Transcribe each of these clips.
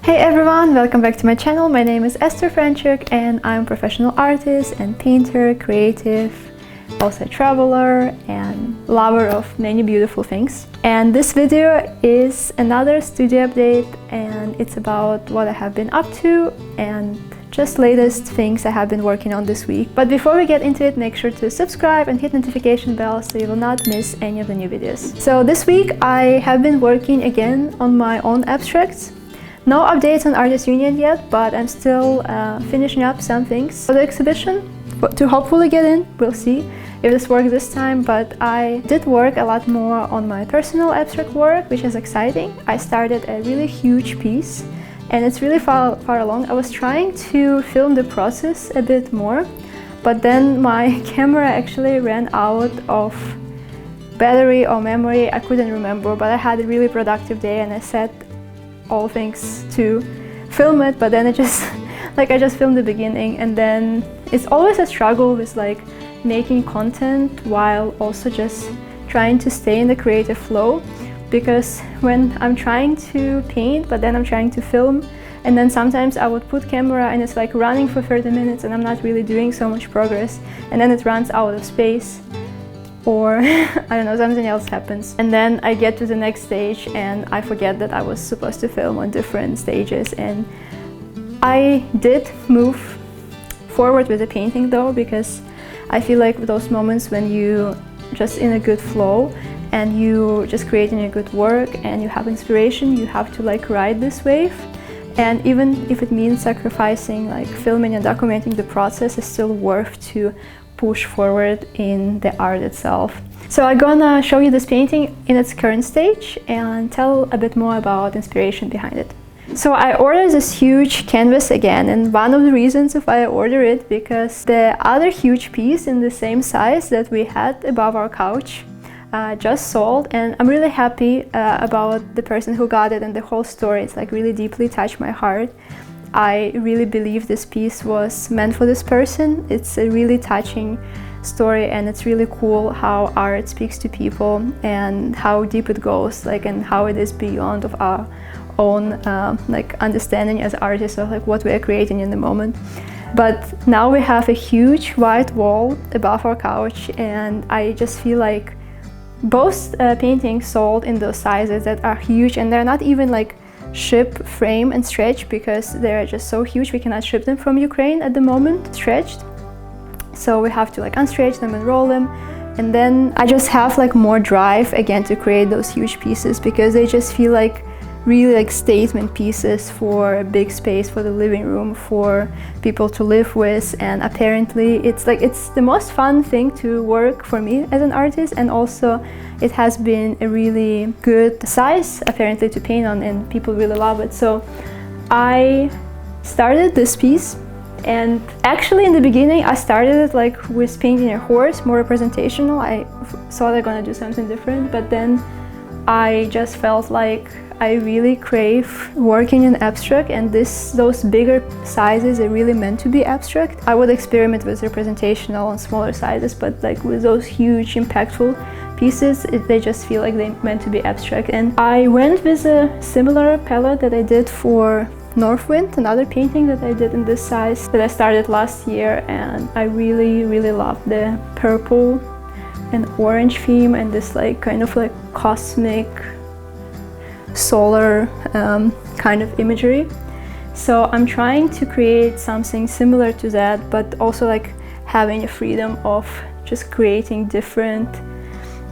Hey everyone, welcome back to my channel. My name is Esther Franchuk and I'm a professional artist and painter, creative, also a traveler and lover of many beautiful things. And this video is another studio update and it's about what I have been up to and just latest things I have been working on this week. But before we get into it, make sure to subscribe and hit notification bell so you will not miss any of the new videos. So this week I have been working again on my own abstracts. No updates on Artist Union yet, but I'm still finishing up some things for the exhibition to hopefully get in. We'll see if this works this time, but I did work a lot more on my personal abstract work, which is exciting. I started a really huge piece and it's really far along. I was trying to film the process a bit more, but then my camera actually ran out of battery or memory. I couldn't remember, but I had a really productive day and I set all things to film it, but then I just filmed the beginning, and then it's always a struggle with making content while also just trying to stay in the creative flow, because when I'm trying to paint but then I'm trying to film, and then sometimes I would put camera and it's running for 30 minutes and I'm not really doing so much progress, and then it runs out of space, or I don't know, something else happens. And then I get to the next stage and I forget that I was supposed to film on different stages. And I did move forward with the painting though, because I feel like those moments when you just in a good flow and you just creating a good work and you have inspiration, you have to ride this wave. And even if it means sacrificing filming and documenting the process, it's still worth to push forward in the art itself. So I'm gonna show you this painting in its current stage and tell a bit more about inspiration behind it. So I ordered this huge canvas again, and one of the reasons why I ordered it because the other huge piece in the same size that we had above our couch just sold, and I'm really happy about the person who got it and the whole story. It's really deeply touched my heart. I really believe this piece was meant for this person. It's a really touching story, and it's really cool how art speaks to people and how deep it goes, and how it is beyond of our own understanding as artists of what we are creating in the moment. But now we have a huge white wall above our couch, and I just feel like both paintings sold in those sizes that are huge, and they're not even ship, frame and stretch, because they're just so huge we cannot ship them from Ukraine at the moment stretched, so we have to unstretch them and roll them. And then I just have more drive again to create those huge pieces, because they just feel really statement pieces for a big space, for the living room, for people to live with. And apparently it's the most fun thing to work for me as an artist, and also it has been a really good size apparently to paint on, and people really love it. So I started this piece, and actually in the beginning I started it with painting a horse, more representational. I thought I'm gonna do something different, but then I just felt I really crave working in abstract, and those bigger sizes are really meant to be abstract. I would experiment with representational on smaller sizes, but with those huge impactful pieces, they just feel they're meant to be abstract. And I went with a similar palette that I did for Northwind, another painting that I did in this size that I started last year, and I really love the purple and orange theme and this kind of cosmic solar kind of imagery. So I'm trying to create something similar to that, but also having a freedom of just creating different,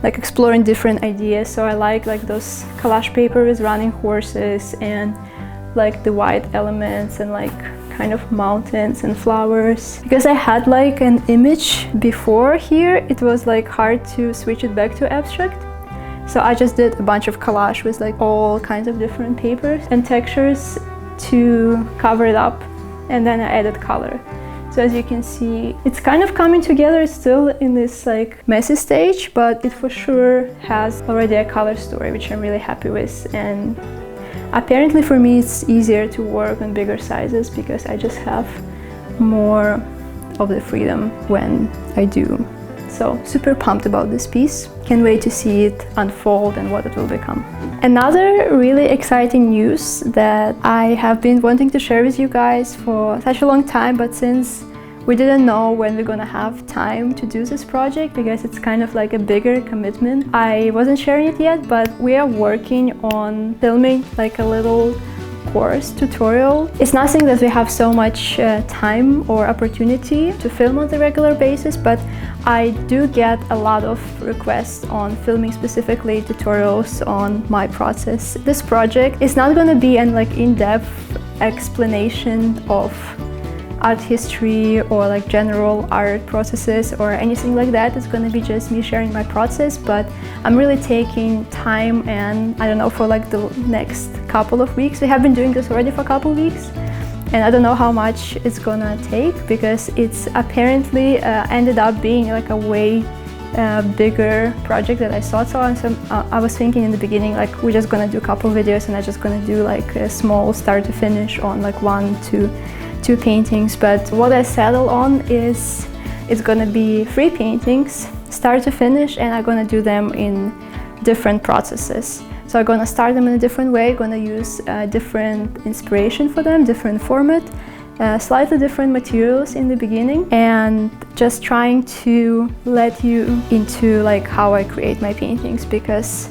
exploring different ideas. So I like those collage paper with running horses and the white elements and kind of mountains and flowers. Because I had an image before here, it was hard to switch it back to abstract. So I just did a bunch of collage with all kinds of different papers and textures to cover it up, and then I added color. So as you can see, it's kind of coming together. It's still in this messy stage, but it for sure has already a color story, which I'm really happy with. And apparently for me it's easier to work on bigger sizes because I just have more of the freedom when I do So super pumped about this piece. Can't wait to see it unfold and what it will become. Another really exciting news that I have been wanting to share with you guys for such a long time, but since we didn't know when we're gonna have time to do this project because it's kind of like a bigger commitment, I wasn't sharing it yet, but we are working on filming like a little course tutorial. It's nothing that we have so much time or opportunity to film on the regular basis, but I do get a lot of requests on filming specifically tutorials on my process. This project is not going to be an like in-depth explanation of art history or like general art processes or anything like that. It's going to be just me sharing my process, but I'm really taking time, and I don't know, for like the next couple of weeks. We have been doing this already for a couple of weeks, and I don't know how much it's gonna take because it's apparently ended up being like a way bigger project that I thought so. And so I was thinking in the beginning like we're just gonna do a couple of videos and I'm just gonna do like a small start to finish on like 1 to 2 paintings, but what I settled on is it's gonna be 3 paintings, start to finish, and I'm gonna do them in different processes. So I'm gonna start them in a different way, gonna use different inspiration for them, different format, slightly different materials in the beginning, and just trying to let you into like how I create my paintings, because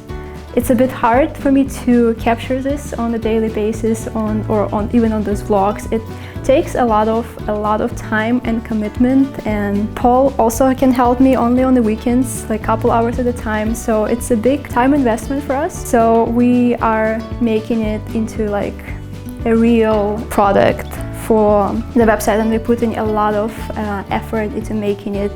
it's a bit hard for me to capture this on a daily basis or even on those vlogs. It takes a lot of time and commitment, and Paul also can help me only on the weekends, like a couple hours at a time, so it's a big time investment for us. So we are making it into like a real product for the website, and we're putting a lot of effort into making it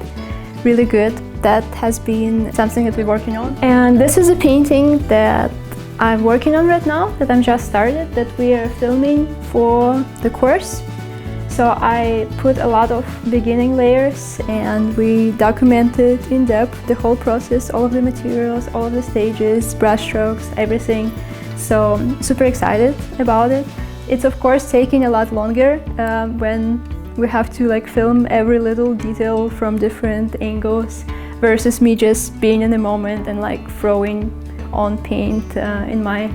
really good. That has been something that we're working on. And this is a painting that I'm working on right now, that I'm just started, that we are filming for the course. So I put a lot of beginning layers and we documented in depth the whole process, all of the materials, all of the stages, brush strokes, everything. So super excited about it. It's of course taking a lot longer when we have to like film every little detail from different angles versus me just being in the moment and like throwing on paint in my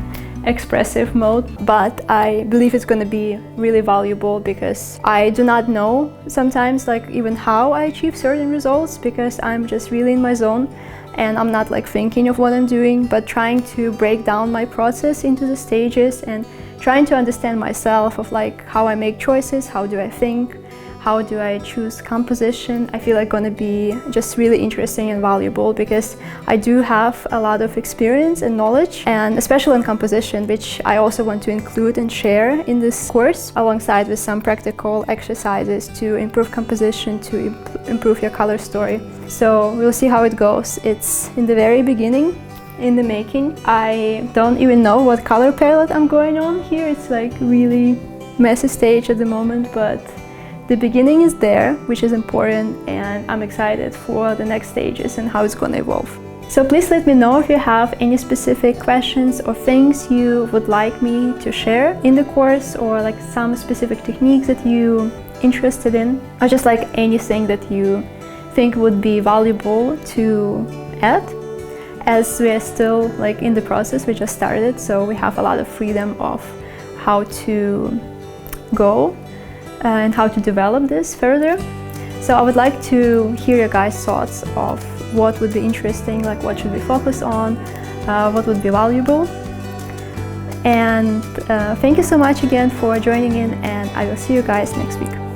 expressive mode. But I believe it's going to be really valuable because I do not know sometimes like even how I achieve certain results, because I'm just really in my zone and I'm not like thinking of what I'm doing, but trying to break down my process into the stages and trying to understand myself of like how I make choices, how do I think, how do I choose composition. I feel like gonna be just really interesting and valuable because I do have a lot of experience and knowledge, and especially in composition, which I also want to include and share in this course alongside with some practical exercises to improve composition, to improve your color story. So we'll see how it goes. It's in the very beginning, in the making. I don't even know what color palette I'm going on here. It's like really messy stage at the moment, but the beginning is there, which is important, and I'm excited for the next stages and how it's going to evolve. So please let me know if you have any specific questions or things you would like me to share in the course, or like some specific techniques that you're interested in, or just like anything that you think would be valuable to add. As we're still like in the process, we just started, so we have a lot of freedom of how to go and how to develop this further. So I would like to hear your guys' thoughts of what would be interesting, like what should we focus on, what would be valuable. And thank you so much again for joining in, and I will see you guys next week.